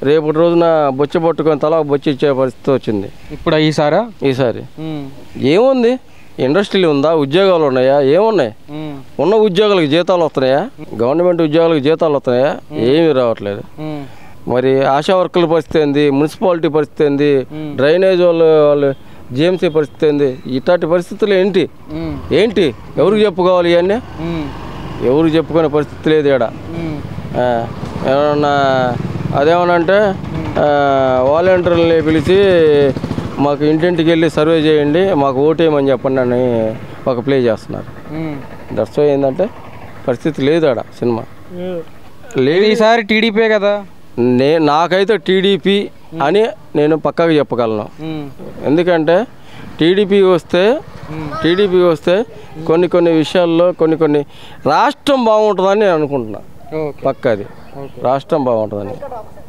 రేపటి రోజున బొచ్చ పట్టుకొని తల బొచ్చ ఇచ్చే పరిస్థితి వచ్చింది. ఇప్పుడు ఈసారి ఏముంది? ఇండస్ట్రీలు ఉందా? ఉద్యోగాలు ఉన్నాయా? ఏమున్నాయి? ఉన్న ఉద్యోగాలకు జీతాలు వస్తున్నాయా? గవర్నమెంట్ ఉద్యోగాలకు జీతాలు వస్తున్నాయా? ఏమీ రావట్లేదు. మరి ఆశా వర్కర్ల పరిస్థితి ఏంది? మున్సిపాలిటీ పరిస్థితి ఏంది? డ్రైనేజ్ వాళ్ళు జిఎంసీ పరిస్థితి ఏంది? ఇట్లాంటి పరిస్థితులు ఏంటి? ఎవరికి చెప్పుకోవాలి? ఇవన్నీ ఎవరికి చెప్పుకునే పరిస్థితి లేదు ఇక్కడ. ఏమన్నా అదేమనంటే వాలంటీర్లని పిలిచి మాకు ఇంటింటికి వెళ్ళి సర్వే చేయండి, మాకు ఓటేయమని చెప్పండి అని ఒక ప్లే చేస్తున్నారు. దట్స్ ఏంటంటే పరిస్థితి లేదు ఆడ. సినిమా లేదు. ఈసారి టీడీపీ కదా. నాకైతే టీడీపీ అని నేను పక్కాగా చెప్పగలను. ఎందుకంటే టీడీపీ వస్తే కొన్ని విషయాల్లో కొన్ని రాష్ట్రం బాగుంటుందని నేను అనుకుంటున్నా. పక్కాది రాష్ట్రం బాగుంటుందని.